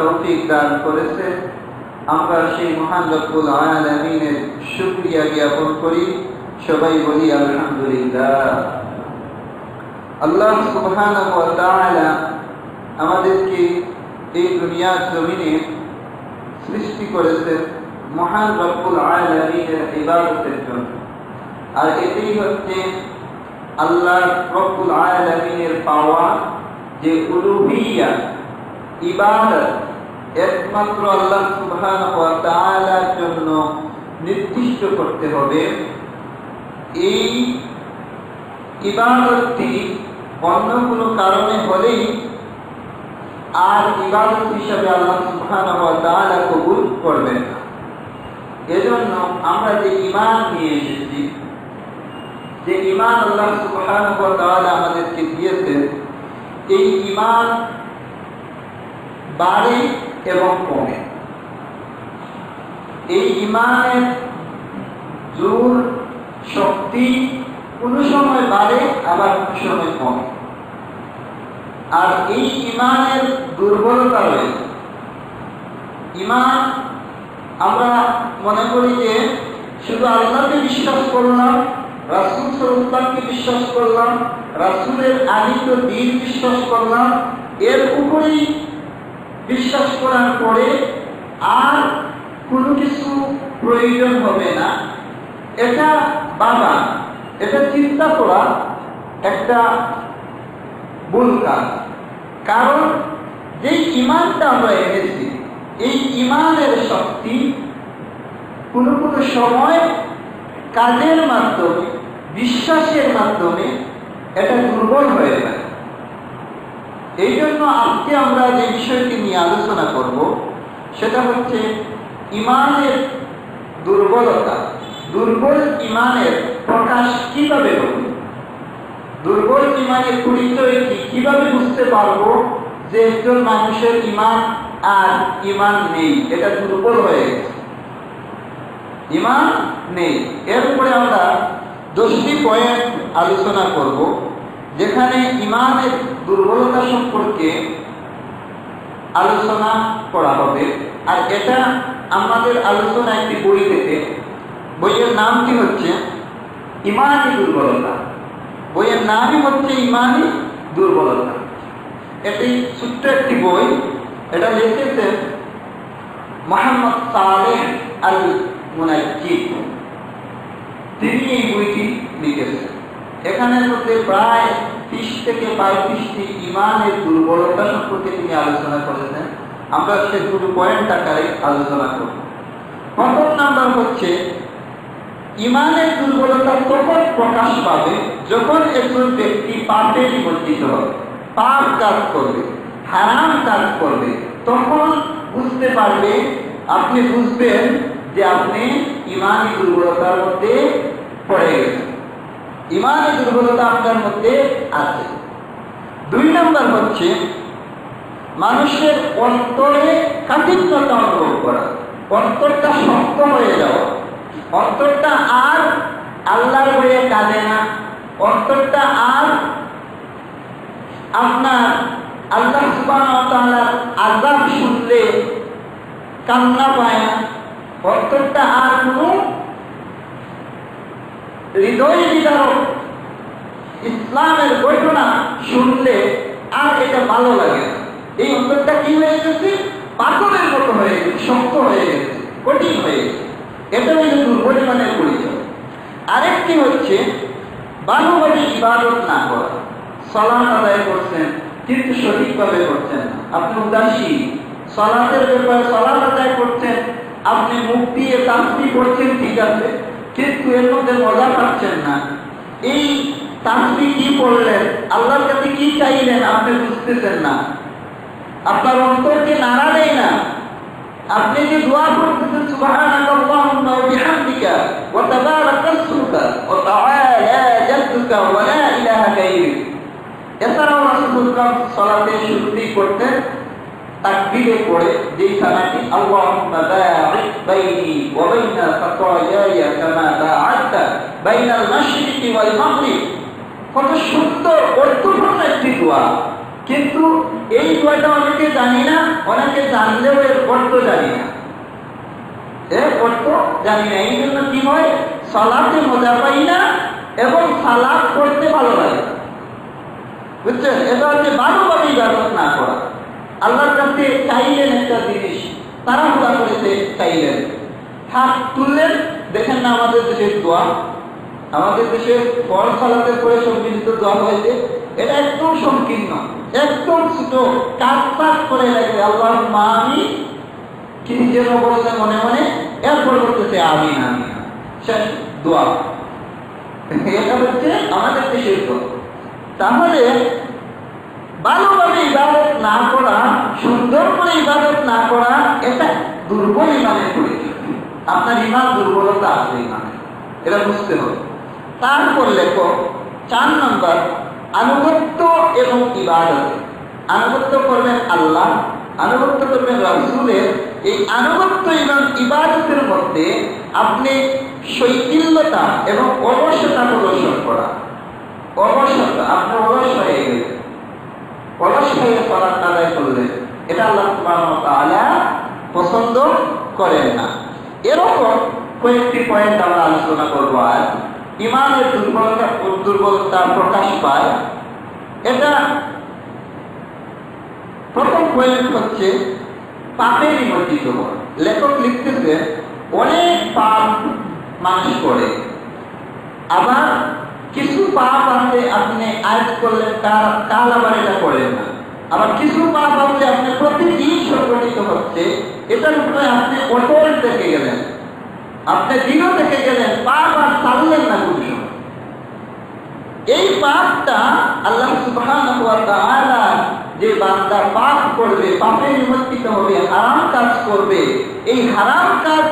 তৌফিক দান করেছে। আমরা সেই মহান রব্বুল আলামিনের শুকরিয়া জ্ঞাপন করি। সবাই বলি আলহামদুলিল্লাহ। আল্লাহ সুবহানাহু ওয়া তাআলা আমাদেরকে এই দুনিয়ার জমিনে সৃষ্টি করেছেন মহান রব্বুল আলামিনের ইবাদতের জন্য। আর এটাই হচ্ছে আল্লাহ রব্বুল আলামিনের পাওয়া যে উলুহিয়া ইবাদত একমাত্র আল্লাহ সুবহানাহু ওয়া তাআলার জন্য নির্দিষ্ট করতে হবে। এই ইবাদতটি অন্য কোনো কারণে হলেই আর ইবাদত হিসাবে আল্লাহ সুবহানাহু ওয়া তাআলা কবুল করবেন না। এজন্য আমরা যে ঈমান নিয়ে এসেছি, যে ঈমান আল্লাহ সুবহানাহু ওয়া তাআলা আমাদেরকে দিয়েছেন, এই ঈমান বাড়ে এবং কমে। এই ঈমানের জোর শক্তি কোনো সময় বাড়ে, আবার কোনো সময় কমে। আর এই ঈমানের দুর্বলতা রয়েছে। ঈমান আমরা মনে করি যে শুধু আল্লাহকে বিশ্বাস করলাম, রাসূল সাল্লাল্লাহু আলাইহি ওয়াসাল্লামকে বিশ্বাস করলাম, রাসূলের আদিত দ্বীন বিশ্বাস করলাম, এর উপরেই বিশ্বাস করার পরে আর কোনো কিছু প্রয়োজন হবে না। এটা বাবা, এটা চিন্তা করা একটা ভুল কাজ। কারণ যেই ঈমানটা আমরা এনেছি, এই ঈমানের শক্তি কোনো কোনো সময় কাজের মাধ্যমে, বিশ্বাসের মাধ্যমে এটা দুর্বল হয়ে যায়। এই জন্য আজকে আমরা যে বিষয়টি নিয়ে আলোচনা করব সেটা হচ্ছে ঈমানের দুর্বলতা। দুর্বল ঈমানের প্রকাশ কিভাবে হবে, দুর্বল ঈমানের পরিচয় কি, কিভাবে বুঝতে পারবো যে একজন মানুষের ঈমান আর ঈমান নেই, এটা দুর্বল হয়ে গেছে, ঈমান নেই। এরপরে আমরা 10টি পয়েন্ট আলোচনা করব যেখানে ঈমানের দুর্বলতা সম্পর্কে আলোচনা করা হবে। আর এটা আমাদের আলোচনা একটি বই থেকে, বইয়ের নামটি হচ্ছে ঈমানী দুর্বলতা। বইয়ের নামই হচ্ছে ঈমানী দুর্বলতা। এটি ছোট্ট একটি বই, এটা লিখেছেন মুহাম্মদ সালেহ আল মুনাজ্জিদ। তিনি এই বইটি লিখেছেন। এখানের মধ্যে প্রায় 30 থেকে 35টি ঈমানের দুর্বলতা সম্পর্কে তিনি আলোচনা করেছেন। আমরা সেগুলো পয়েন্ট আকারে আলোচনা করব। প্রথম নাম্বার হচ্ছে ঈমানের দুর্বলতা তখন প্রকাশ পাবে যখন একজন ব্যক্তি পাপে নিমজ্জিত হবে, পাপ কাজ করবে, হারাম কাজ করবে। তখন বুঝতে পারবে, আপনি বুঝবেন যে আপনি ঈমানী দুর্বলতার মধ্যে পড়ে গেছেন, ঈমানী দুর্বলতা আপনার মধ্যে আছে। 2 নাম্বার হচ্ছে মানুষের অন্তরে কাঠিন্যতা অনুভব করা, অন্তরটা শক্ত হয়ে যাওয়া, অন্তরটা আর আল্লাহর ভয়ে কাঁদে না, অন্তরটা আর আপনার আল্লাহ সুবহানাহু ওয়া তাআলার আযাব শুনলে কান্না পায় না, অন্তরটা আর কোনো হৃদয় বিদারক ইসলামের ঘটনা শুনলে আর এটা ভালো লাগে না। এই অন্তরটা কি হয়ে গেছে? পাথরের মতো হয়ে গেছে, শক্ত হয়ে গেছে, কঠিন হয়ে গেছে। এটা হচ্ছে দুর্বল ঈমানের পরিচয়। আরেকটি হচ্ছে বাহুবাদী ইবাদত না করা। সালাত আদায় করছেন কিন্তু সঠিকভাবে করছেন না, আপনি উদাসীন। সালাতের ব্যাপারে সালাত আদায় করছেন, আপনি মুখ দিয়ে তাসবিহ করছেন ঠিক আছে, কিন্তু এর মধ্যে মজা পাচ্ছেন না। এই তাসবিহ কি পড়লেন, আল্লাহর কাছে কি চাইলেন, আপনি বুঝতেছেন না, আপনার অন্তরকে নাড়া দেয় না। আপনি যে দোয়া করতেছেন সুবহানাকাল্লাহুম্মা ওয়া বিহামদিকা ওয়া তাবারাকা ইসমুকা ওয়া তাআলা জাদ্দুকা ওয়া লা ইলাহা গায়রুক। এছাড়াও রাসূলুল্লাহ সালাতের শুরুতেই করতেন তাকবীরে পড়ে যেই সালাটি আল্লাহুম্মা বা'িদ বাইনি ওয়া বাইনা খাতায়ায়া কামা বা'আদতা বাইনাল মাশরিকি ওয়াল মাগরিব। কত সুন্দর অর্থপূর্ণ একটি দোয়া। কিন্তু এই দোয়াটা অনেকে জানি না, অনেকে জানলেও এর অর্থ জানি না, এর অর্থ জানি না। এই জন্য কি হয়, সালাতে মজা পাই না এবং সালাত করতে ভালো লাগে, বুঝছেন? এটা হচ্ছে ভালোভাবে ইবাদত না করা। আল্লাহর কাছে চাইলেন একটা জিনিস, তাড়াহুড়া করেছে চাইলেন, হাত তুললেন। দেখেন না আমাদের দেশের দোয়া, আমাদের দেশে ফরজ সালাতের পরে সম্মিলিত দোয়া হয়েছে, এটা একদম সংকীর্ণ, একদম ছোট, কাজ করে লাগে আল্লাহুম্মা আমিন, কি যেন বলতে মনে মনে, এরপর বলতেছে আমিন আমিন, শেষ দোয়া। এটা হচ্ছে আমাদের দেশের দোয়া। তাহলে ভালোভাবে ইবাদত না করা, সুন্দর করে ইবাদত না করা, এটা দুর্বল ইমানের পরিচয়। আপনার ইমান দুর্বলতা আছে ইমানে, এটা বুঝতে হবে। তারপর লেখো 4 নম্বর, আনুগত্য এবং ইবাদত। আনুগত্য করবেন আল্লাহ, আনুগত্য করবেন রাসূলের। এই আনুগত্য এবং ইবাদতের মধ্যে আপনি শৈথিল্যতা এবং অলসতা প্রদর্শন করা। অলসতা, আপনি অলস হয়ে গেলেন, অলস হয়ে সালাত আদায় করলেন, এটা আল্লাহ সুবহানাহু ওয়া তাআলা পছন্দ করেন না। এরকম কয়েকটি পয়েন্ট আমরা আলোচনা করবো। আর ইমানের দুর্বলতা প্রকাশ পায়, এটা প্রথম পয়েন্ট হচ্ছে পাপে নিমজ্জিত হওয়া। লেখক লিখতেছে অনেক পাপ মানুষ করে, আবার কিছু পাপ আছে আপনি আয়াত করলেন, কাল আবার এটা করেন না। আবার কিছু পাপ আছে আপনি প্রতিদিন সংগঠিত হচ্ছে, এটার উপরে আপনি অটল থেকে গেলেন, আপনি দৃঢ় থেকে গেলেন, পাপ আর ছাড়লেন না কোনো সময়। এই পাপটা আল্লাহ সুবহানাহু ওয়া তাআলা, যে বান্দা পাপ করবে, পাপে নিমজ্জিত হবে, হারাম কাজ করবে, এই হারাম কাজ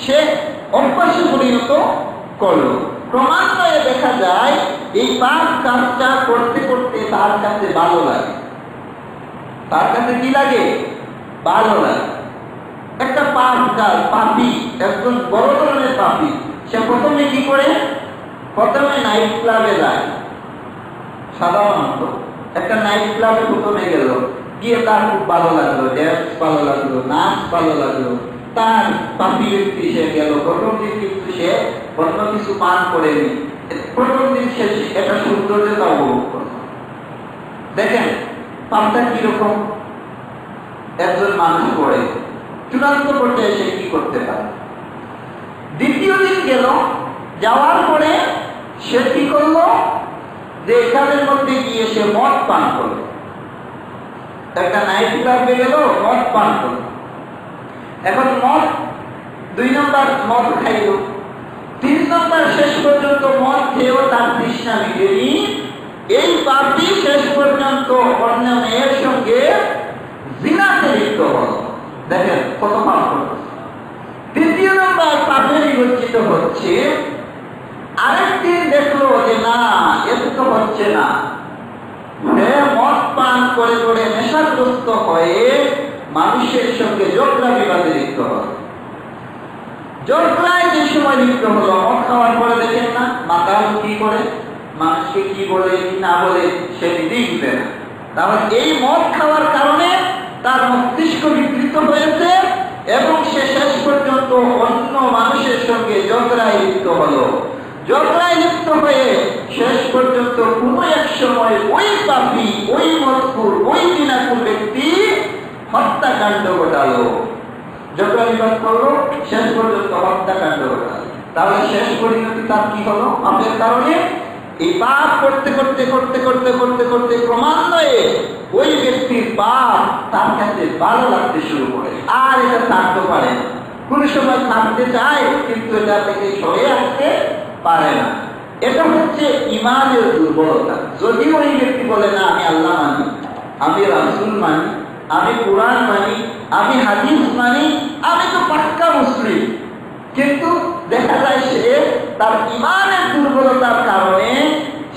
সে অভ্যাসে পরিণত করলো। ক্রমান্বয়ে দেখা যায় এই পাপ কাজটা করতে করতে তার কাছে ভালো লাগে। তার কাছে কি লাগে? ভালো লাগে। একটা পাপ কাজ, পাপী, একজন বড় ধরনের পাপী, সে প্রথমে কি করে? প্রথমে নাইট ক্লাবে যায়। সাধারণত একটা নাইট ক্লাবে প্রথমে গেল, গিয়ে তার খুব ভালো লাগলো, ড্যান্স ভালো লাগলো, নাচ ভালো লাগলো, তার পাপী ব্যক্তি সে গেল। প্রথম দিন কিন্তু সে অন্য কিছু পান করেনি, প্রথম দিন সে এটা সৌন্দর্যতা উপভোগ করল। দেখেন পাপটা কিরকম একজন মানুষ করে, চূড়ান্ত পর্যায়ে সে কি করতে পারে। দ্বিতীয় দিন গেল, যাওয়ার পরে সে কি করলো? যে এখানের মধ্যে গিয়ে সে মদ পান করলো, একটা নাইট ক্লাবে গেল, মদ পান করলো। এখন মদ 2 নম্বর মদ খাইল, 3 নম্বর শেষ পর্যন্ত মদ খেয়েও তার তৃষ্ণা মিটেনি। এই পাপী শেষ পর্যন্ত অন্য মেয়ের সঙ্গে জিনাতে লিপ্ত হল। দেখেন কত পাপ করতেছে। 3য় নম্বর পাপে নিমজ্জিত হচ্ছে। আরেকদিন দেখলো যে না, এতে তো হচ্ছে না, সে মদ পান করে করে নেশাগ্রস্ত হয়ে মানুষের সঙ্গে ঝগড়া বিবাদে লিপ্ত হল। ঝগড়ায় যে সময় লিপ্ত হলো, মদ খাওয়ার পরে দেখেন না মাতাল কি করে, মানুষকে কি বলে কি না বলে সে নিজেই বুঝে না। তাহলে এই মদ খাওয়ার কারণে তার মস্তিষ্ক বিকৃত হয়েছে এবং সে শেষ পর্যন্ত অন্য মানুষের সঙ্গে ঝগড়ায় লিপ্ত হলো। ঝগড়ায় লিপ্ত হয়ে শেষ পর্যন্ত কোনো এক সময় ওই পাপী, ওই মদখোর, ওই জিনাকুর ব্যক্তি হত্যাকাণ্ড ঘটালো। ঝগড়া বিবাদ করলো, শেষ পর্যন্ত হত্যাকাণ্ড ঘটালো। তাহলে শেষ পরিণতি তার কি হলো? পাপের কারণে এই পাপ করতে করতে করতে করতে করতে করতে ক্রমান্বয়ে ওই ব্যক্তির পাপ তার কাছে ভালো লাগতে শুরু করে, আর এটা থাকতে পারে না। কোন সময় থাকতে চায় কিন্তু এটা থেকে সরে আসতে পারে না। এটা হচ্ছে ইমানের দুর্বলতা। যদি ওই ব্যক্তি বলে না আমি আল্লাহ মানি, আমি রাসূল মানি, আমি কুরআন মানি, আমি হাদিস মানি, আমি তো পাক্কা মুসলিম, কিন্তু দেখা যায় সে তার ইমানের দুর্বলতার কারণে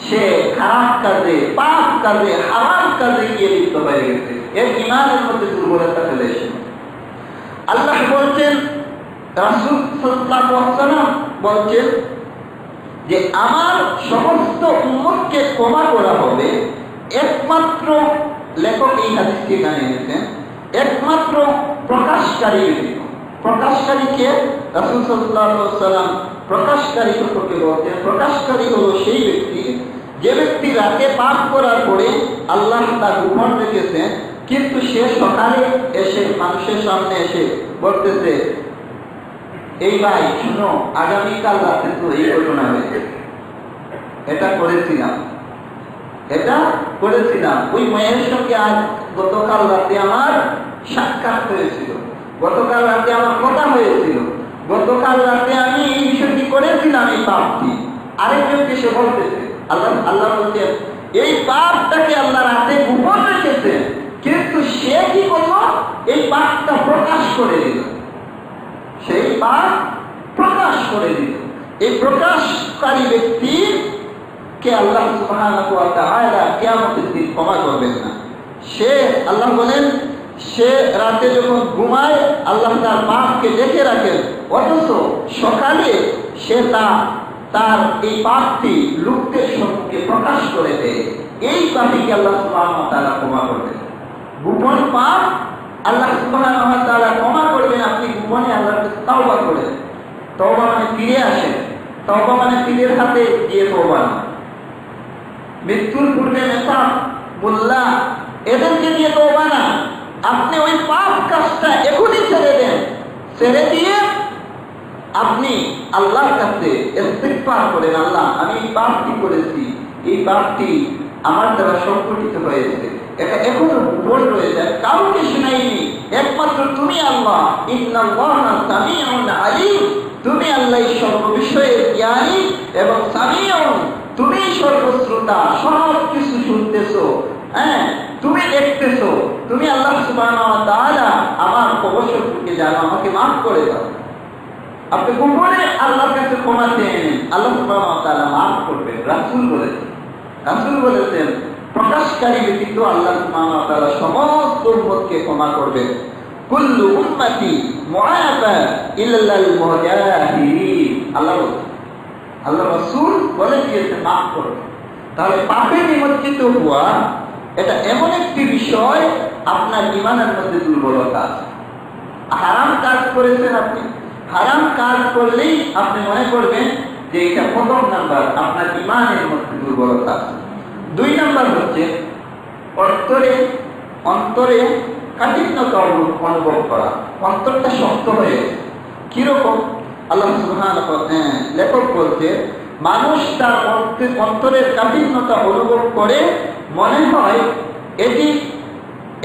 সে খারাপ কাজে, পাপ কাজে, হারাম কাজে গিয়ে লিপ্ত হয়ে গেছে। এর ইমানের মধ্যে দুর্বলতা ফেলে এসেছে। আল্লাহ বলছেন, রাসূল সাল্লাল্লাহু আলাইহি ওয়াসাল্লাম বলছেন যে আমার সমস্ত উম্মতকে ক্ষমা করা হবে একমাত্র লেখক এই হাদিসটি এখানে এনেছেন, একমাত্র প্রকাশকারী ব্যতীত। প্রকাশকারীকে রাসূল সাল্লাল্লাহু আলাইহি ওয়াসাল্লাম প্রকাশকারী সম্পর্কে বলতেন, প্রকাশকারী হলো সেই ব্যক্তি যে ব্যক্তি রাতে পাপ করার পরে আল্লাহ তার গোপন রেখেছেন, কিন্তু সে সকালে এসে মানুষের সামনে এসে বলতেছে, এই ভাই শুনো, আগামীকাল রাতে তো এই ঘটনা হয়েছে, এটা করেছিলাম, ওই মেয়ের সঙ্গে আজ গতকাল রাতে আমার সাক্ষাৎ হয়েছিল, গতকাল রাতে আমার কথা হয়েছিল, গতকাল রাতে আমি এই বিষয়টি করেছিলাম, এই পাপটি। আরেকজনকে সে বলতেছে, আল্লাহ বলছেন এই পাপটাকে আল্লাহ রাতে গোপন রেখেছে, কিন্তু সে কি করলো, এই পাপটা প্রকাশ করে দিল, সেই পাপ প্রকাশ করে দিল। এই প্রকাশকারী ব্যক্তি কে আল্লাহ সুবহানাহু ওয়া তাআলা কিয়ামতের দিন ক্ষমা করবেন না। সে, আল্লাহ বলেন, সে রাতে যখন ঘুমায় আল্লাহ তার পাপকে দেখে রাখেন, অথচ সকালে সে তার এই পাপটি লোকদের সম্মুখে প্রকাশ করে দেয়। এই পাপীকে আল্লাহ সুবহানাহু ওয়া তাআলা ক্ষমা করবেন। গোপন পাপ আল্লাহ সুবহানাহু ওয়া তাআলা ক্ষমা করবেন, আপনি গোপনে আল্লাহর কাছে তওবা করেন। তওবা মানে ফিরে আসেন, তওবা মানে পীরের হাতে গিয়ে তওবা না, মৃত্যুর পূর্বে নেতা মোল্লা এদেরকে দিয়ে তওবা না। আপনি ওই পাপ কাজটা এখনই ছেড়ে দেন, ছেড়ে দিয়ে আপনি আল্লাহর কাছে ইস্তিগফার করেন, আল্লাহ আমি এই পাপটি করেছি, এই পাপটি আমার দ্বারা সংঘটিত হয়েছে, এটা এখনো গোপন রয়ে যায়, কাউকে শোনাইনি, একমাত্র তুমি আল্লাহ। ইন্নাল্লাহা সামিউন আলিম, তুমি আল্লাহ সর্ববিষয়ে জ্ঞানী এবং সামিউন, তুমি সর্বশ্রোতা, সব কিছু শুনতেছো, হ্যাঁ তুমি দেখতেছো, তুমি আল্লাহ সুবহানাহু ওয়া তাআলা আমার অবশ্যকে জানো, আমাকে মাফ করে দাও। আপনি গোপনে আল্লাহর কাছে ক্ষমা চেয়ে নিন, আল্লাহ সুবহানাহু ওয়া তাআলা মাফ করবেন। রাসূল বলেছেন প্রকাশকারী ব্যতীত আল্লাহ সুবহানাহু ওয়া তাআলা সমস্ত উম্মতকে ক্ষমা করবেন। কুল্লু উম্মতি মুআফা ইল্লাল মুজাহিরিন, আল্লাহ রাসূল বলে দিয়েছেন মাফ করবেন। তাহলে পাপে নিমজ্জিত হওয়া এটা এমন একটি বিষয়, আপনার ঈমানের মধ্যে দুর্বলতা আছে। হারাম কাজ করেছেন আপনি, হারাম কাজ করলেই আপনি মনে করবেন যে এটা প্রথম নাম্বার, আপনার ঈমানের মধ্যে দুর্বলতা আছে। 2 নাম্বার হচ্ছে অন্তরে কাঠিন্যতা অনুভব করা, অন্তরটা শক্ত হয়ে গেছে। কিরকম? আল্লাহ সুবহানাহু ওয়া তাআলা, লেখক বলছে, মানুষ তার অন্তরের কাঠিন্যতা অনুভব করে, মনে হয় এটি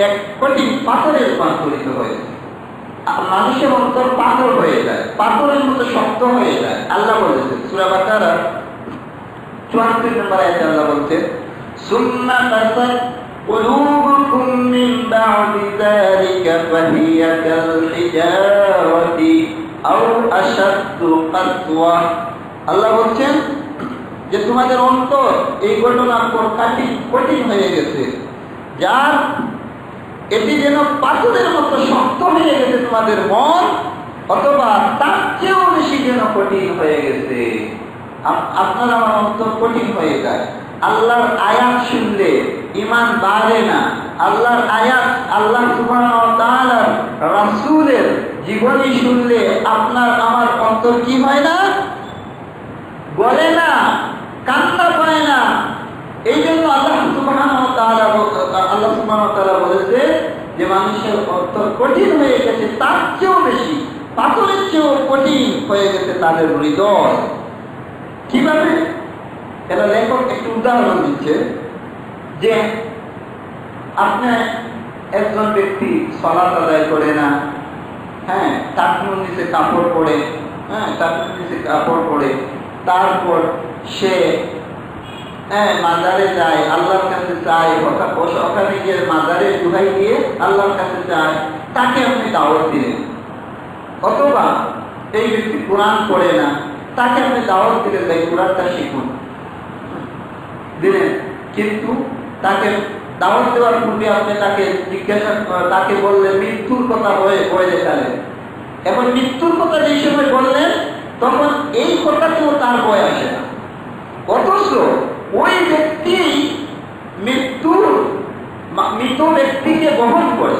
এক কঠিন পাথরের রূপান্তরিত হয়েছে। মানুষের অন্তর পাথর হয়ে যায়, পাথরের মতো শক্ত হয়ে যায়। আল্লাহ বলেছেন সূরা বাকারা 74 নম্বর আয়াতে আল্লাহ বলছেন, সুম্মা কাসাত কুলুবুকুম মিন বা'দি যালিকা ফাহিয়া কাল হিজারতি আও আশাদ্দু কাসওয়া। আল্লাহ বলছেন যে তোমাদের অন্তর এই ঘটনার পর কঠিন হয়ে গেছে, যার এটি যেন পাথরের মতো শক্ত হয়ে গেছে তোমাদের মন, অথবা তার চেয়েও বেশি যেন কঠিন হয়ে গেছে। আপনার আমার অন্তর কঠিন হয়ে যায়। আল্লাহর আয়াত শুনলে ঈমান বাড়ে না। আল্লাহর আয়াত, আল্লাহ সুবহানাহু ওয়া তাআলার রাসূলের জীবনী শুনলে আপনার আমার অন্তর কি হয় না? গলে না, কান্না পায় না। এই জন্য আল্লাহ সুবহানাহু ওয়া তাআলা বলেছে যে মানুষের অন্তর কঠিন হয়ে গেছে, তার চেয়েও বেশি, পাথরের চেয়েও কঠিন হয়ে গেছে তাদের হৃদয়। কিভাবে? এটা লেখক একটু উদাহরণ দিচ্ছে যে আপনি একজন ব্যক্তি সালাত আদায় করে না, হ্যাঁ, টাকনুর নিচে কাপড় পরে, তারপর সে মাজারে যায়, আল্লাহর কাছে চায়, ওখানে গিয়ে মাজারে দুহাই দিয়ে আল্লাহর কাছে চায়, তাকে আপনি দাওয়াত দিলেন। অথবা এই ব্যক্তি কোরআন পড়ে না, তাকে আপনি দাওয়াত দিলেন, ভাই কোরআনটা শিখুন, দিলেন। কিন্তু তাকে দাওয়াত দেওয়ার পূর্বে আপনি তাকে বললেন মৃত্যুর কথা বলে গেলেন। এখন মৃত্যুর কথা যে সময় বললেন, তখন এই কথাতেও তার ভয় আসে না। অথচ ওই ব্যক্তি মৃত্যুর মৃত ব্যক্তিকে বহন করে।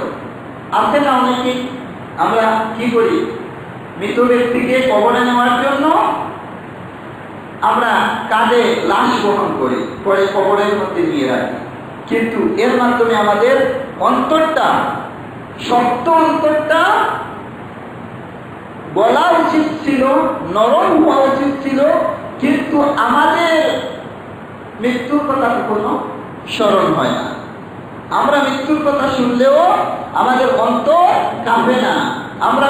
আছে না অনেকে, আমরা কি করি, মৃত ব্যক্তিকে কবরে নেওয়ার জন্য আমরা কাঁধে লাশ বহন করি, পরে কবরের মধ্যে নিয়ে রাখি। কিন্তু এর মাধ্যমে আমাদের অন্তরটা, শক্ত অন্তরটা বলা উচিত ছিল, নরম হওয়া উচিত ছিল, কিন্তু আমাদের মৃত্যুর কথা কোনো স্মরণ হয় না। আমরা মৃত্যুর কথা শুনলেও আমাদের অন্তর কাঁপে না। আমরা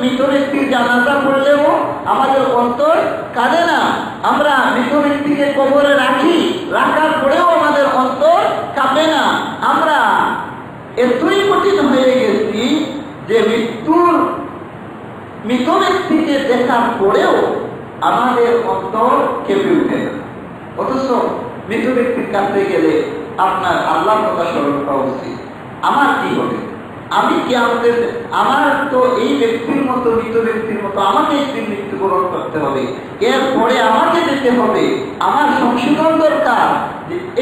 মৃত ব্যক্তির জানাজা পড়লেও আমাদের অন্তর কাঁদে না। আমরা মৃত ব্যক্তিকে কবরে রাখার পরেও আমাদের অন্তর কাঁপে না। আমরা এতই কঠিন হয়ে গেছি যে মৃত ব্যক্তিকে দেখার পরেও আমাদের অন্তর কেঁপে উঠে না। অথচ মৃত ব্যক্তির কাছে গেলে আপনার আল্লাহর কথা স্মরণ করা উচিত। আমার কি হবে, আমি কি আমার তো এই ব্যক্তির মতো, মৃত ব্যক্তির মতো আমাকে একদিন মৃত্যুবরণ করতে হবে, এরপরে আমাকে যেতে হবে, আমার সংশোধন দরকার।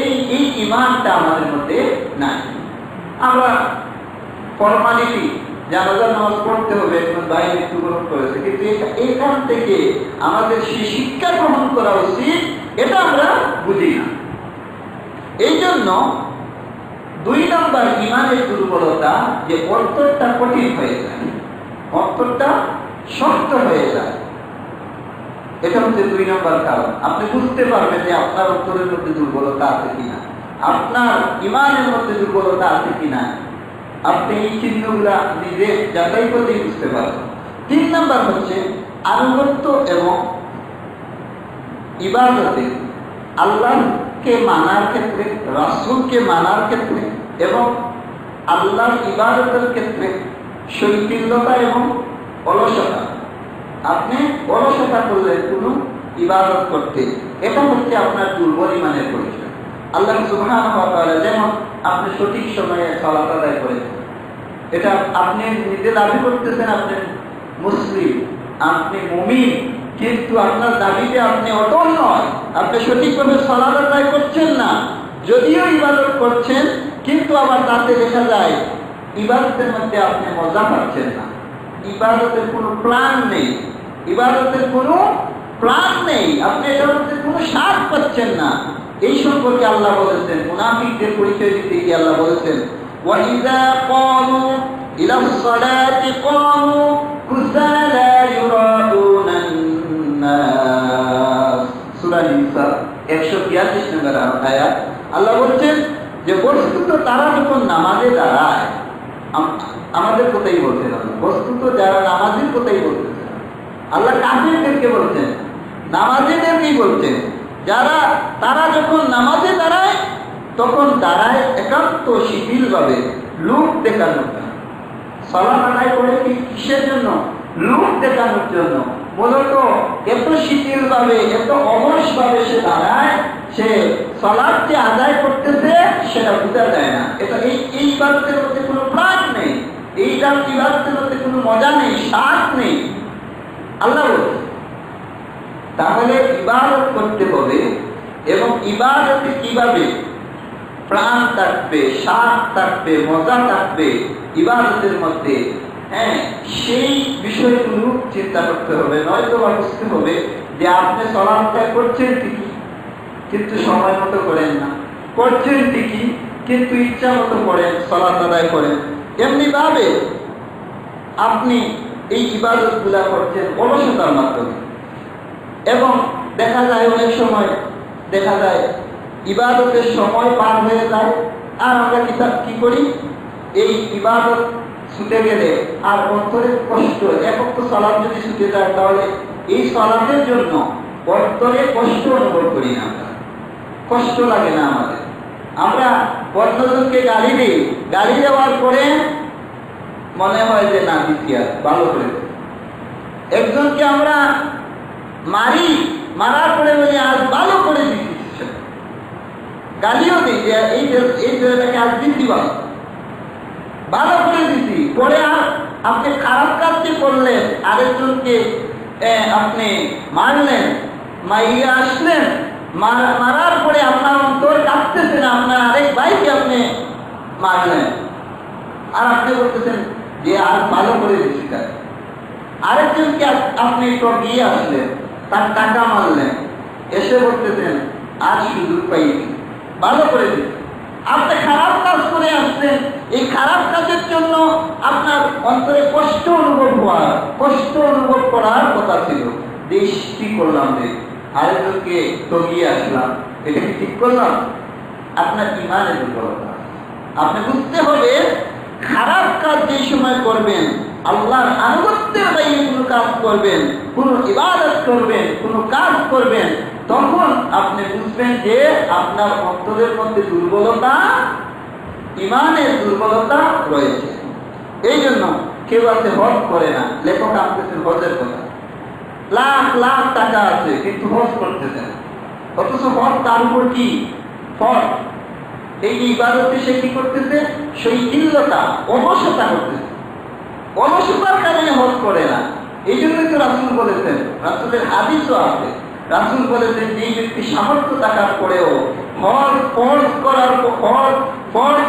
এই ঈমানটা আমাদের মধ্যে নাই। আমরা ফরমালিটি, জানাজা নামাজ পড়তে হবে, একজন ভাই মৃত্যুবরণ করেছে, কিন্তু এখান থেকে আমাদের সেই শিক্ষা গ্রহণ করা উচিত, এটা আমরা বুঝি না। এই জন্য 2 নম্বর ঈমানের দুর্বলতা, যে অন্তরটা কঠিন হয়ে যায়, অন্তরটা শক্ত হয়ে যায়। এটা হচ্ছে 2 নম্বর কারণ। আপনি বুঝতে পারবেন যে আপনার অন্তরের মধ্যে দুর্বলতা আছে কিনা, আপনার ঈমানের মধ্যে দুর্বলতা আছে কিনা। আপনি এই চিহ্নগুলা নিজে যাচাই করলেই বুঝতে পারবেন। 3 নম্বর হচ্ছে আনুগত্য এবং ইবাদতে, আল্লাহকে মানার ক্ষেত্রে, রাসূলকে মানার ক্ষেত্রে এবং আল্লাহর ইবাদতের ক্ষেত্রে শৈথিল্যতা এবং অলসতা। আপনি অলসতা করলে কোনো ইবাদত করতে, এটা হচ্ছে আপনার দুর্বল ঈমানের পরিচয়। আল্লাহ সুবহানাহু ওয়া তাআলা যেমন আপনি সঠিক সময়ে সালাত আদায় করেছেন, এটা আপনি নিজে দাবি করতেছেন আপনি মুসলিম, আপনি মুমিন, কিন্তু আপনার দাবিতে আপনি অটল নয়, আপনি সঠিকভাবে সালাত আদায় করছেন না। যদিও ইবাদত করছেন, কিন্তু আবার তাতে দেখা যায় ইবাদতের মধ্যে আপনি মজা পাচ্ছেন না, ইবাদতের কোনো প্ল্যান নেই, ইবাদতের কোনো প্ল্যান নেই, আপনি এটার মধ্যে কোনো স্বাদ পাচ্ছেন না। এই সম্পর্কে আল্লাহ বলেছেন, মুনাফিকদের পরিচয় দিতে গিয়ে আল্লাহ বলেছেন, وَإِذَا قَامُوا إِلَى الصَّلَاةِ قَامُوا كُسَالَى يُرَاءُونَ النَّاسَ। সূরা নিসা 142 নম্বর আয়াত। আল্লাহ বলছেন যে বস্তুত তারা যখন নামাজে দাঁড়ায়, আমাদের কথাই বলছেন আল্লাহ, বস্তুত যারা নামাজের কথাই বলতেছেন আল্লাহ, কাফিরদেরকে বলছেন, নামাজীদেরকেই বলছেন, তারা যখন নামাজে দাঁড়ায় তখন দাঁড়ায় একান্ত শিথিলভাবে, লোক দেখানোর জন্য। সালাত আদায় করে কিসের জন্য? লোক দেখানোর জন্য। মূলত এত শিথিলভাবে, এত অলসভাবে সে দাঁড়ায়, সে সালাত যে আদায় করতেছে সেটা বোঝা যায় না। এটা এই ইবাদতের মধ্যে কোনো প্রাণ নেই, এই ইবাদতের মধ্যে কোনো মজা নেই, স্বাদ নেই। আল্লাহ বলছে তাহলে ইবাদত করতে হবে, এবং ইবাদতে কিভাবে প্রাণ থাকবে, স্বাদ থাকবে, মজা থাকবে ইবাদতের মধ্যে, সেই বিষয়গুলো চিন্তা করতে হবে। নয়তো বুঝতে হবে যে আপনি সালাতটা করছেন ঠিকই, কিন্তু সময় মতো করেন না, করছেন ঠিকই কিন্তু ইচ্ছা মতো করেন, সালাত আদায় করেন। এমনি ভাবে আপনি এই ইবাদতগুলা করছেন অলসতার মাধ্যমে। এবং দেখা যায় অনেক সময় দেখা যায় ইবাদতের সময় পার হয়ে যায়, আর আমরা কি করি, এই ইবাদত ছুটে গেলে আর অন্তরের কষ্ট, একক তো সালাত যদি ছুটে যায় তাহলে এই সালাতের জন্য অন্তরে কষ্ট অনুভব করি না, আমরা কষ্ট লাগে না আমাদের। আমরা অন্যজনকে গালি দিই, গালি দেওয়ার পরে মনে হয় যে না দিচ্ছি আর ভালো করে। একজনকে আমরা মারার পরে বলি আজ ভালো করে দিচ্ছি, গালিও দিই যে এই ছেলেটাকে আজ দিচ্ছি ভালো করে দিচ্ছি। পরে আর আপনি খারাপ কাজটি করলেন, আরেকজনকে আপনি মারলেন, মাইয়া আসলেন, মারার পরে আপনার অন্তর কাঁপতেছে না, আপনার আরেক ভাইকে আপনি মারলেন, আর আপনি বলতেছেন যে আর ভালো করে দিচ্ছি তার। আরেকজনকে আপনি ঠকিয়ে আসলেন, তার টাকা মারলেন, এসে বলতেছেন আর সুযোগ পাইনি, ভালো করে দিচ্ছি। আপনি খারাপ কাজ করে আসছেন, এই খারাপ কাজের জন্য আপনার অন্তরে কষ্ট অনুভব করার কথা ছিল। কি করলাম রে, আরেকজনকে ঠকিয়ে আসলাম, এটা কি ঠিক করলাম? আপনার ইমানের দুর্বলতা। আপনি বুঝতে হবে খারাপ কাজ যে সময় করবেন, আল্লাহর আনুগত্যের বাইরে কোনো কাজ করবেন, কোনো ইবাদত করবেন, কোনো কাজ করবেন, তখন আপনি বুঝবেন যে আপনার অন্তরের মধ্যে দুর্বলতা, ইমানের দুর্বলতা রয়েছে। এই জন্য কেউ আছে হজ করে না, লেখক আনতেছেন হজের কথা, লাখ লাখ টাকা আছে কিন্তু হজ করতেছে না, অথচ হজ তার উপর কি ফল। এই ইবাদতে সে কি করতেছে? শৈথিল্যতা, অলসতা করতেছে, অলসতার কারণে হজ করে না। এই জন্যই তো রাসূল বলেছেন, রাসূলের হাদিসও আছে, রাসূল বলেছেন যে ব্যক্তি সামর্থ্য থাকার পরেও হজ ফরজ করার ফরজ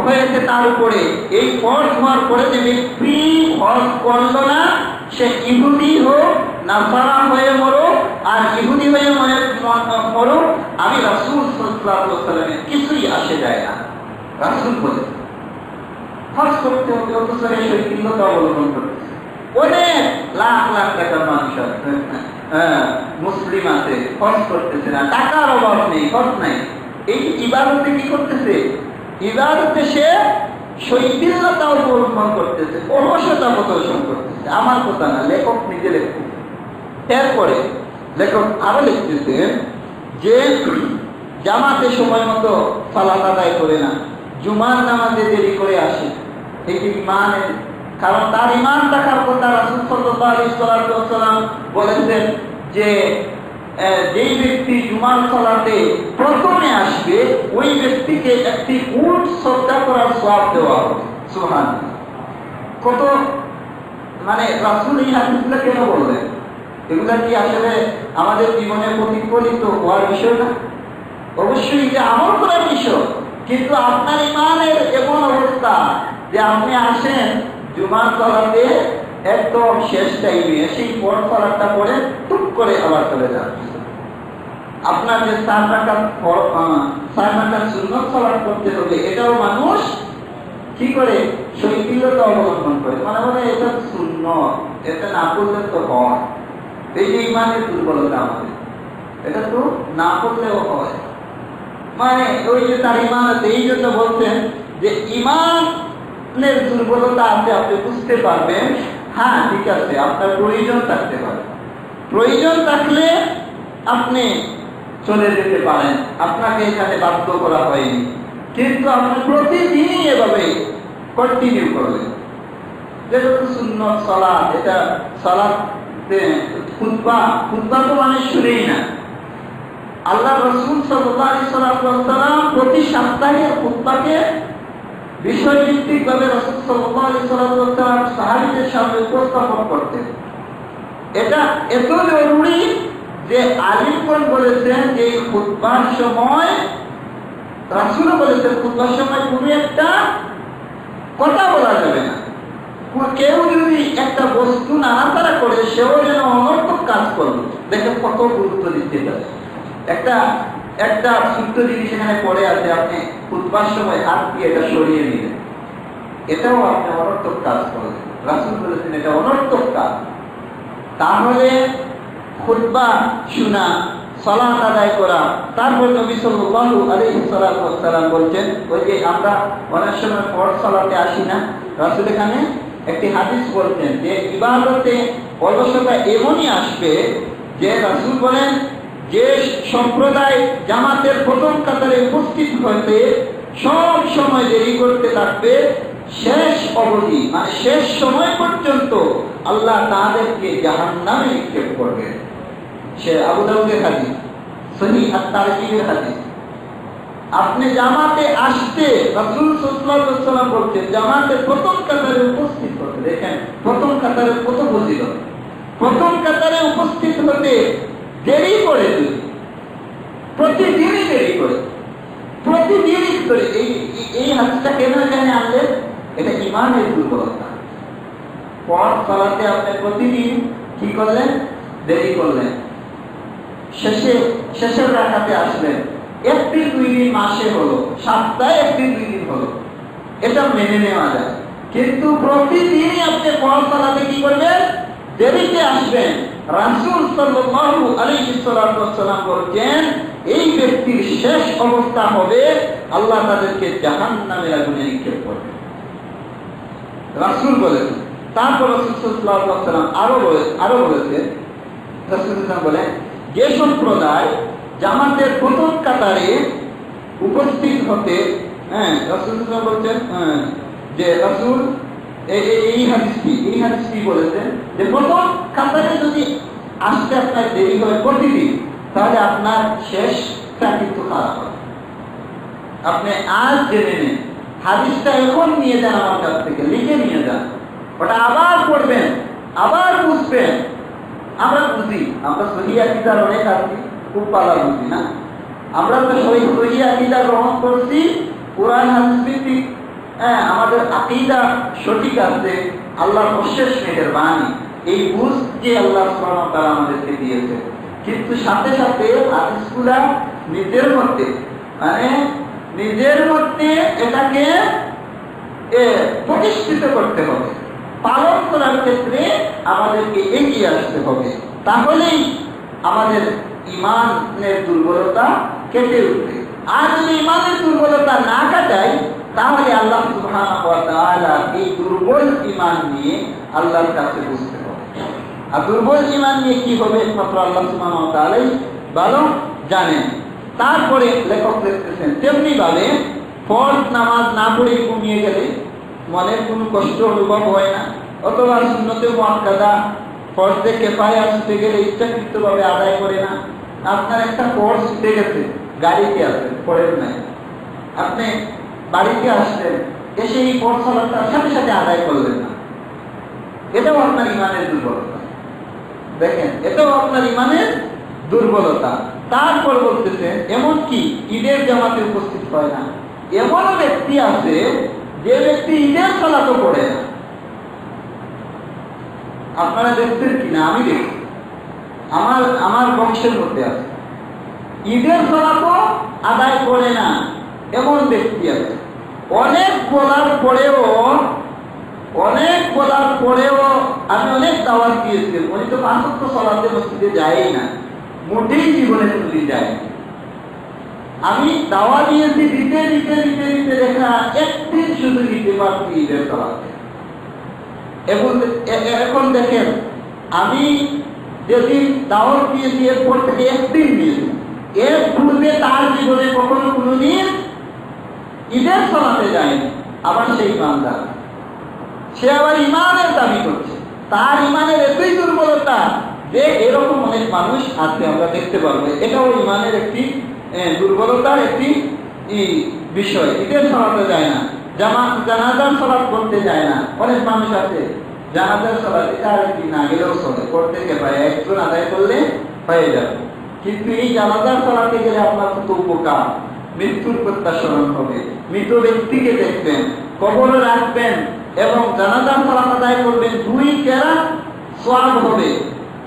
হয়েছে তার উপরে, এই ফরজ হওয়ার পরে যে ব্যক্তি হজ করলো না, সে ইহুদি হোক, নাসারা হয়ে মরো, আর ইহুদি হয়ে মরো, আমি রাসূল সাল্লাল্লাহু আলাইহি ওয়াসাল্লামের কিছুই আসে যায় না। রাসূল বলেছেন হজ করতে হবে, অথচ শৈথিল্যতা অবলম্বন করতেছে। অনেক লাখ লাখ টাকার মানুষ আছে, মুসলিম আছে, হজ করতেছে না, টাকার অভাব নেই, হজ নাই। এই ইবাদতে কি করতেছে? ইবাদতে সে শৈথিল্যতা অবলম্বন করতেছে, অলসতা প্রদর্শন করতেছে। আমার কথা না, লেখক নিজে লিখতেছে। এরপরে লেখক আরো লিখতেছে যে জামাতে সময় মতো সালাত আদায় করে না, জুমার নামাজে দেরি করে আসে, এটি ইমানের, কারণ তার ইমান থাকার কথা। রাসূল সাল্লাল্লাহু আলাইহি ওয়াসাল্লাম বলেছেন যে যেই ব্যক্তি জুমার সালাতে প্রথমে আসবে, ওই ব্যক্তিকে একটি উট সদকা করার সওয়াব দেওয়া হবে। সুবহানাল্লাহ। কত মানে রাসূল এই হাদিসগুলো কেন বললেন? এগুলা কি আসলে আমাদের জীবনে প্রতিফলিত হওয়ার বিষয় না? অবশ্যই এটা আমল করার বিষয়, কিন্তু আপনার ইমানের এমন অবস্থা যে আপনি আসেন জুমার সালাতে একদম শেষ টাইমে, সেই পর সালাতটা পরে টুক করে আবার চলে যান। আপনার যে 4 রাকাত সুন্নত সালাত করতে হবে, এটাও মানুষ কি করে? শৈথিল্যতা অবলম্বন করে, মানে এটা সুন্নত, এটা না করলে তো হয়। এই যে ইমানের দুর্বলতা আমাদের, এটা তো না করলেও হয়, মানে ওই যে তার ইমান আছে। এই জন্য বলছেন যে ইমানের দুর্বলতা আছে, আপনি বুঝতে পারবেন, হ্যাঁ ঠিক আছে, আপনার প্রয়োজন থাকতে পারে, প্রয়োজন থাকলে আপনি চলে যেতে পারেন, আপনাকে এখানে বাধ্য করা হয়নি, কিন্তু আপনি প্রতিদিনই এভাবে কন্টিনিউ করবেন। যেটা তো সুন্নত সালাত, এটা সালাতে খুতবা তো মানে শুনেই না। আল্লাহ রাসূল সাল্লাল্লাহু আলাইহি ওয়াসাল্লাম প্রতি সপ্তাহে খুতবাকে বিষয়ভিত্তিকভাবে রাসূল সাল্লাল্লাহু আলাইহি ওয়াসাল্লাম সাহাবীদের সামনে উপস্থাপন করতেন। এটা এত জরুরি যে আলিমগণ বলেছেন যে এই খুতবার সময়, রাসূল বলেছেন খুতবার সময় কোনো একটা কথা বলা যাবে না। কেউ যদি একটা বস্তু নাড়াচাড়া করে, সেও যেন অনর্থক কাজ করলো। দেখেন কত গুরুত্ব দিতে পারে। একটা ছোট্ট জিনিস এখানে পড়ে আছে, আপনি খুতবার সময় হাত দিয়ে এটা সরিয়ে নিলেন, এটাও আপনি অনর্থক কাজ করলেন। রাসূল বলেছেন এটা অনর্থক কাজ। তাহলে খুতবা শোনা, সালাত আদায় করা, তারপর নবী সাল্লাল্লাহু আলাইহি ওয়াসাল্লাম বলছেন, ওই যে আমরা অনেক সময় পর সালাতে আসি না, রাসূল এখানে একটি হাদিস বলছেন যে ইবাদতে অলসতা এমনই আসবে যে রাসূল বলেন যে সম্প্রদায় জামাতের প্রথম কাতারে উপস্থিত হতে সব সময় দেরি করতে থাকবে, শেষ অবধি মানে শেষ সময় পর্যন্ত আল্লাহ তাদেরকে জাহান্নামে নিক্ষেপ করবে। সে আবু দাউদের হাদিস, সহিহ আত-তারগীবের হাদিস। আপনি জামাতে আসতে, রাসূল সাল্লাল্লাহু আলাইহি ওয়াসাল্লাম বলছেন জামাতে প্রথম কাতারে উপস্থিত হতে। দেখেন প্রথম কাতারে কত ফজিলত। প্রথম কাতারে উপস্থিত হতে দেরি করে, প্রতিদিনই দেরি করে, প্রতিদিনই করে। এই হাদিসটা কেন এখানে আনলেন? এটা ইমানের দুর্বলতা। ফরজ সালাতে আপনি প্রতিদিন কি করলেন? দেরি করলেন, শেষের রাকাতে আসলেন, একদিন দুই দিন মাসে হলো, সপ্তাহে একদিন দুই দিন হলো, এটা মেনে নেওয়া যায়। কিন্তু প্রতিদিনই আপনি ফরজ সালাতে কি করবেন? দেরিতে আসবেন। রাসূল সাল্লাল্লাহু আলাইহি ওয়াসাল্লাম বলেন, এই ব্যক্তির শেষ অবস্থা হবে আল্লাহ তাদেরকে জাহান্নামের আগুনে নিক্ষেপ করবে। রাসূল বলেছেন। তারপর রাসূল সাল্লাল্লাহু আলাইহি ওয়াসাল্লাম আরো বলেছেন, রাসূল বলেন, যে সম্প্রদায় জামাতের প্রথম কাতারে উপস্থিত হতে, রাসূল বলছেন যে রাসূল এই হাদিসটি বলেছেন যে প্রথম কাতারে যদি আসতে আপনার দেরি হয় প্রতিদিন, তাহলে আপনার শেষটা কিন্তু খারাপ হবে। আপনি আজ জেনে নেন, হাদিসটা এখন নিয়ে যান, আমার কাছ থেকে লিখে নিয়ে যান, ওটা আবার পড়বেন, আবার বুঝবেন। আমরা বুঝি, আমরা সহি আকীদার অনেক আছি, খুব পালা বুঝি না। আমরা তো সহি আকীদা গ্রহণ করছি, কোরআন হাদিস ভিত্তিক, আমাদের আকীদা সঠিক আছে, আল্লাহর অশেষ মেহেরবানি, এই বুঝ যে আল্লাহ সুবহানাহু ওয়া তাআলা আমাদেরকে দিয়েছে। কিন্তু সাথে সাথে হাদিসগুলা নিজের মধ্যে এটাকে প্রতিষ্ঠিত করতে হবে, পালন করার ক্ষেত্রে আমাদেরকে এগিয়ে আসতে হবে। তাহলেই আমাদের ঈমানের দুর্বলতা কেটে উঠবে। আর যদি ঈমানের দুর্বলতা না কাটাই, তাহলে আল্লাহ সুবহানাহু ওয়া তাআলা এই দুর্বল ঈমান নিয়ে আল্লাহর কাছে বুঝতে হবে। আর দুর্বল ঈমান নিয়ে কি হবে একমাত্র আল্লাহ সুবহানাহু ওয়া তাআলাই ভালো জানেন। তারপরে লেখক লিখতেছেন, তেমনি ভাবে ফরজ নামাজ না পড়ে ঘুমিয়ে গেলে মনের কোনো কষ্ট অনুভব হয় না, অথবা সুন্নতে মুআক্কাদা ফরজে কিফায়া ছুটে গেলে ইচ্ছাকৃতভাবে আদায় করে না। আপনার একটা ফরজ ছুটে গেছে, গাড়িতে আছে, পড়েন নাই, আপনি বাড়িতে আসলেন, এসে এই ফরজ সালাতটা সাথে সাথে আদায় করলেন না, এটাও আপনার ঈমানের দুর্বলতা। দেখেন, এটাও আপনার ঈমানের দুর্বলতা। তারপর বলতেছে, এমনকি ঈদের জামাতে উপস্থিত হয় না। এমনও ব্যক্তি আছে যে ব্যক্তি ঈদের সালাতও পড়ে না। আপনারা দেখছেন কিনা? আমি দেখি, আমার বংশের মধ্যে আছে, ঈদের সালাতও আদায় করে না এমন ব্যক্তি আছে। অনেক বলার পরেও আমি অনেক দাওয়াত দিয়েছি, উনি তো 5 ওয়াক্ত সালাতে মসজিদে যায়ই না, মোটেই জীবনে কোনোদিন যায়নি। আমি দাওয়া দিয়েছি, দিতে দেখা একদিন শুধু দিতে পারছি ঈদের সালাতে। এখন দেখেন, আমি যেদিন দাওয়াত দিয়েছি এরপর থেকে একদিন নিয়েছি, এর পূর্বে তার জীবনে কখনো কোনোদিন ঈদের সালাতে যায়নি। আবার সেই ইমানদার, সে আবার ইমানের দাবি করছে। তার ইমানের এতই দুর্বলতা যে এরকম অনেক মানুষ আছে, আমরা দেখতে পারবো। এটাও ইমানের একটি দুর্বলতার একটি বিষয়। ঈদের সালাতে যায় না, জানাজার সালাত করতে যায় না। অনেক মানুষ আছে জানাজার সালাত এটা আর কি না গেলেও চলে, করতে পারে, একজন আদায় করলে হয়ে যাবে। কিন্তু এই জানাজার সালাতে গেলে আপনার কত উপকার, মৃত্যুর কথা স্মরণ হবে, মৃত ব্যক্তিকে দেখবেন, কবরে রাখবেন এবং জানাজার সালাত আদায় করবেন, 2 কেরাত সওয়াব হবে।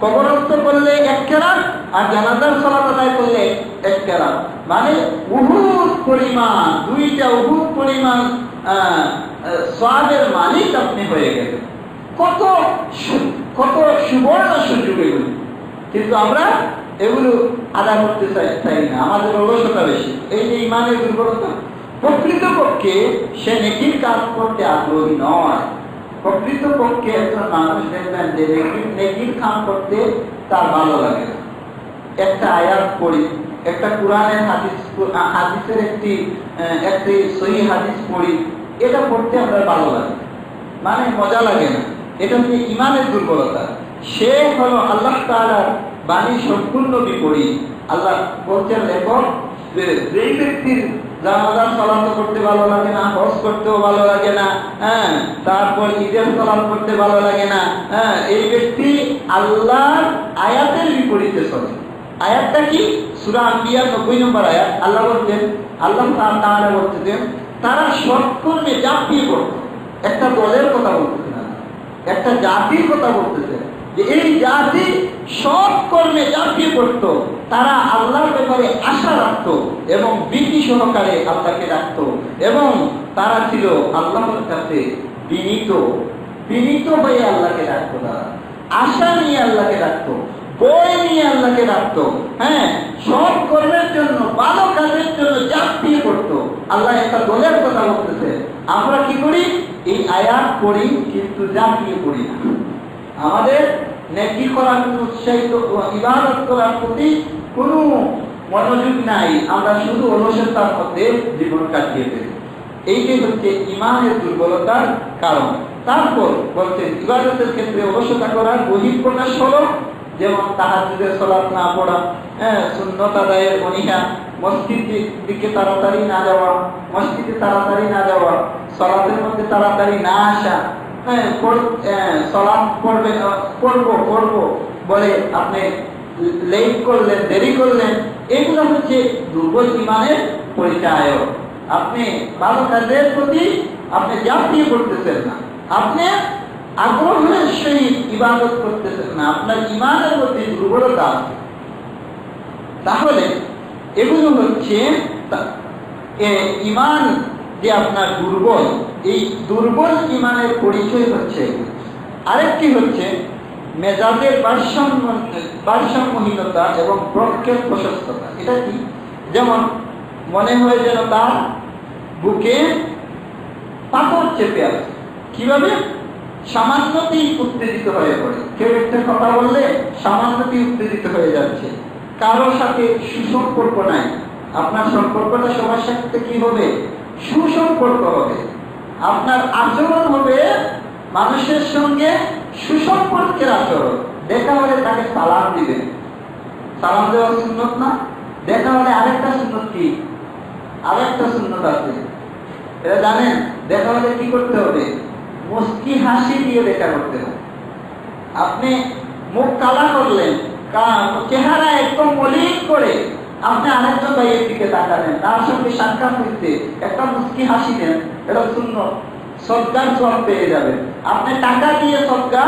কবরস্থ করলে 1 কেরাত, আর জানাজার সালাত আদায় করলে 1 কেরাত, মানে উহুদ পরিমাণ, 2টা উহুদ পরিমাণ সওয়াবের মালিক আপনি হয়ে গেলেন। কত সুবর্ণ সুযোগ এগুলো, কিন্তু আমরা এগুলো আদায় করতে চাই না, আমাদের অলসতা বেশি। এই যে ইমানের দুর্বলতা, প্রকৃতপক্ষে সে নেকির কাজ করতে আগ্রহী নয়। প্রকৃতপক্ষে একজন মানুষ দেখবেন যে নেকির কাজ করতে তার ভালো লাগে না। একটা আয়াত পড়ি, একটা কোরআনের হাদিসের একটি সহিহ হাদিস পড়ি, এটা পড়তে আমরা ভালো লাগে, মানে মজা লাগে না। এটা হচ্ছে ইমানের দুর্বলতা। সে হলো আল্লাহ তাআলার বাণী সম্পূর্ণ বিপরীত। আল্লাহ বলছেন, লেখক, যে যেই ব্যক্তির জানাজার সালাত করতে ভালো লাগে না, হজ করতেও ভালো লাগে না, তারপর ঈদের সালাত করতে ভালো লাগে না, এই ব্যক্তি আল্লাহর আয়াতের বিপরীতে চলে। আয়াতটা কি? সূরা আম্বিয়া 90 নম্বর আয়াত। আল্লাহ বলছেন, আল্লাহ তাআলা বলছেন, তারা সৎকর্মে ঝাঁপিয়ে পড়ত। একটা দলের কথা বলতেছে না, একটা জাতির কথা বলতেছে, যে এই জাতি সৎকর্মে ঝাঁপিয়ে পড়ত। তারা আল্লাহর ব্যাপারে আশা রাখত এবং ভীতি সহকারে আল্লাহকে রাখত, এবং তারা ছিল আল্লাহর কাছে বিনীত হয়ে আল্লাহকে রাখতো। তারা আশা নিয়ে আল্লাহকে রাখতো, বই নিয়ে আল্লাহকে রাখতো। হ্যাঁ, সৎ কর্মের জন্য, ভালো কাজের জন্য ঝাঁপিয়ে পড়তো। আল্লাহ একটা দলের কথা বলতেছে। আমরা কি করি? এই আয়াত পড়ি কিন্তু ঝাঁপিয়ে পড়ি না। আমাদের নেকি করার, উৎসাহিত ইবাদত করার প্রতি কোনো মনোযোগ নাই। আমরা শুধু অলসতার মধ্যে জীবন কাটিয়ে ফেলি। এইটাই হচ্ছে ইমানের দুর্বলতার কারণ। তারপর বলছেন ইবাদতের ক্ষেত্রে অলসতা করার বহিঃপ্রকাশ হলো যেমন তাহাজ্জুদের সালাত না পড়া, সুন্নত আদায়ের অনীহা, মসজিদের দিকে তাড়াতাড়ি না যাওয়া, মসজিদে তাড়াতাড়ি না যাওয়া, সালাতের মধ্যে তাড়াতাড়ি না আসা, সালাত পড়বো বলে আপনি লেট করলেন, দেরি করলেন, এগুলো হচ্ছে দুর্বল ইমানের পরিচয়। আপনি ভালো কাজের প্রতি আপনি ঝাঁপিয়ে পড়তেছেন না, আপনি আগ্রহের সহিত ইবাদত করতেছেন না, আপনার ইমানের মধ্যে দুর্বলতা আছে। তাহলে এগুলো হচ্ছে ইমান যে আপনার দুর্বল, এই দুর্বল ইমানের পরিচয় হচ্ছে। আরেকটি হচ্ছে মেজাজের ভারসাম্যহীনতা এবং প্রজ্ঞার প্রশস্ততা। এটা কি? যেমন মনে হয় যেন তার বুকে পাথর চেপে আছে। কিভাবে? সামান্যতেই উত্তেজিত হয়ে পড়ে। কেউ একটা কথা বললে সামান্যতেই উত্তেজিত হয়ে যাচ্ছে। কারো সাথে সুসম্পর্ক নাই। আপনার সম্পর্কটা সবার সাথে কি হবে? সুসম্পর্ক হবে। আপনার আচরণ হবে মানুষের সঙ্গে সুসম্পর্কের আচরণ। দেখা হলে তাকে সালাম দিবেন। সালাম দেওয়া সুন্নত না? দেখা হলে আরেকটা সুন্নত কি? আরেকটা সুন্নত আছে, এটা জানেন? দেখা হলে কি করতে হবে? মুস্কি হাসি দিয়ে দেখা করতে হবে। আপনি মুখ কালা করলেন, চেহারা একদম মলিন করে আপনি আরেকজন ভাইয়ের দিকে তাকালেন, তার সঙ্গে সাক্ষাৎ হইতে একটা মুস্কি হাসি দেন, এটা সুন্নত। সদকার সওয়াব পেয়ে যাবেন। আপনি টাকা দিয়ে সদকা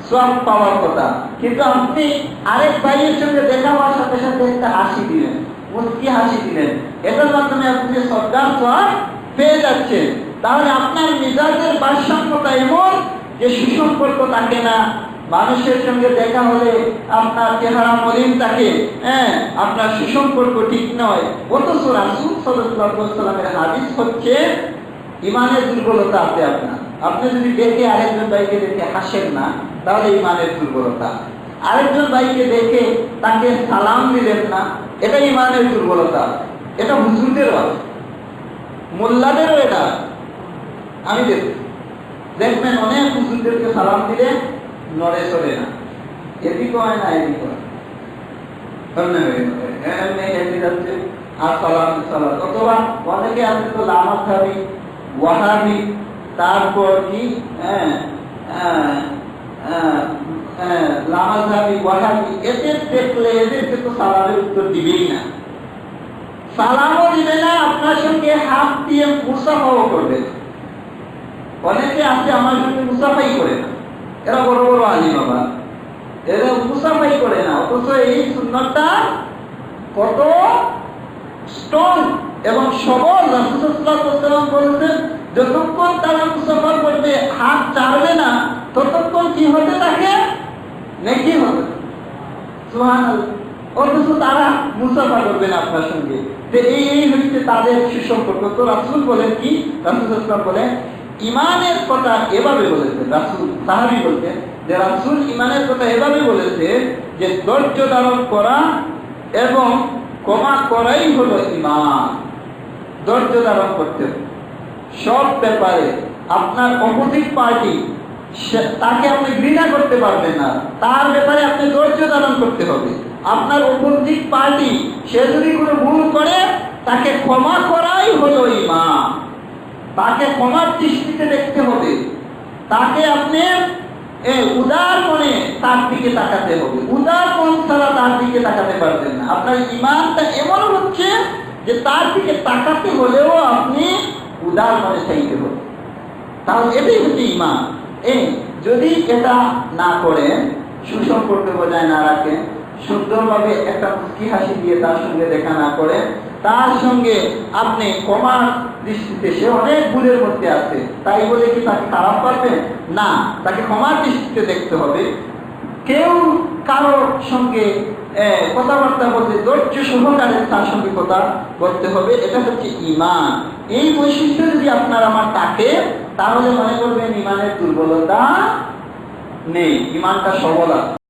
সওয়াব পাওয়ার কথা, কিন্তু আপনি আরেক ভাইয়ের সঙ্গে দেখা হওয়ার সাথে সাথে একটা হাসি দিলেন, মুস্কি হাসি দিলেন, এটার মাধ্যমে আপনি সদকার সওয়াব পেয়ে যাচ্ছেন। তাহলে আপনার মেজাজের ভারসাম্যতা এমন যে সুসম্পর্ক থাকে না। মানুষের সঙ্গে দেখা হলে আপনার চেহারা মলিন থাকে, আপনার সুসম্পর্ক ঠিক নয়। অথচ রাসূল সাল্লাল্লাহু আলাইহি ওয়াসাল্লামের হাদিস হচ্ছে ইমানের দুর্বলতা আছে আপনার। আপনি যদি দেখে আরেকজন ভাইকে দেখে হাসেন না, তাহলে ইমানের দুর্বলতা। আরেকজন ভাইকে দেখে তাকে সালাম দিলেন না, এটা ইমানের দুর্বলতা। এটা হুজুরদেরও আছে, মোল্লাদেরও এটা। আমি দেখবেন অনেক হুজুরদেরকে সালাম দিলে নড়ে চড়ে না, এদিক হয় না এদিক হয়, আর সালাম সালাম। অথবা অনেকে আছে তো লামাধারী, ওয়াহাবি, তারপর কি লামাধারী, ওয়াহাবি, এদের দেখলে এদেরকে তো সালামের উত্তর দিবেই না, সালামও দিবে না, আপনার সঙ্গে হাত দিয়ে মুসাফাও করবে। অনেকে আছে আমার সঙ্গে মুসাফাই করে না, এরা বড় বড় আলিম, বাবা এরা মুসাফাই করে না। অথচ এই সুন্নাতটা কত স্ট্রং এবং সবল। রাসূল সাল্লাল্লাহু আলাইহি ওয়াসাল্লাম বলেছেন, যতক্ষণ তারা মুসাফা করবে, হাত ছাড়বে না, ততক্ষণ কি হতে থাকে? নেকি হবে। সুবহানাল্লাহ। অথচ তারা মুসাফা করবে না আপনার সঙ্গে। তো এই হচ্ছে তাদের সুসম্পর্ক। তো রাসূল বলেন কি? রাসূল সাল্লাল্লাহু আলাইহি ওয়াসাল্লাম বলেন ইমানের কথা এভাবে বলেছেন। রাসূল, সাহাবী বলতেন যে রাসূল ইমানের কথা এভাবে বলেছে যে ধৈর্য ধারণ করা এবং ক্ষমা করাই হলো ঈমান। ধৈর্য ধারণ করতে হবে সব ব্যাপারে। আপনার অপোজিট পার্টি, তাকে আপনি ঘৃণা করতে পারবেন না, তার ব্যাপারে আপনি ধৈর্য ধারণ করতে হবে। আপনার অপোজিট পার্টি সে যদি কোনো ভুল করে, তাকে ক্ষমা করাই হলো ঈমান। তাকে ক্ষমার দৃষ্টিতে দেখতে হবে, তাকে আপনি উদার মনে তার দিকে তাকাতে হবে। উদার মন ছাড়া তার দিকে তাকাতে পারবেন না। আপনার ঈমানটা এমন হচ্ছে যে তার দিকে তাকাতে হলেও আপনি উদার মনে চাইতে হবে। তাহলে এটাই হচ্ছে ইমান। যদি এটা না করেন, সুসম্পর্ক বজায় না রাখেন, সুন্দরভাবে একটা মুস্কি হাসি দিয়ে তার সঙ্গে দেখা না করেন, তার সঙ্গে আপনি ক্ষমার দৃষ্টিতে, সে অনেক ভুলের মধ্যে আছে, তাই বলে কি তাকে খারাপ পারবেন? না, তাকে ক্ষমার দৃষ্টিতে দেখতে হবে। কেউ কারোর সঙ্গে কথাবার্তা বলতে ধৈর্য সহকারে তার সঙ্গে কথা বলতে হবে, এটা হচ্ছে ইমান। এই বৈশিষ্ট্য যদি আপনার আমার থাকে, তাহলে মনে করবেন ইমানের দুর্বলতা নেই, ইমানটা সবল আছে।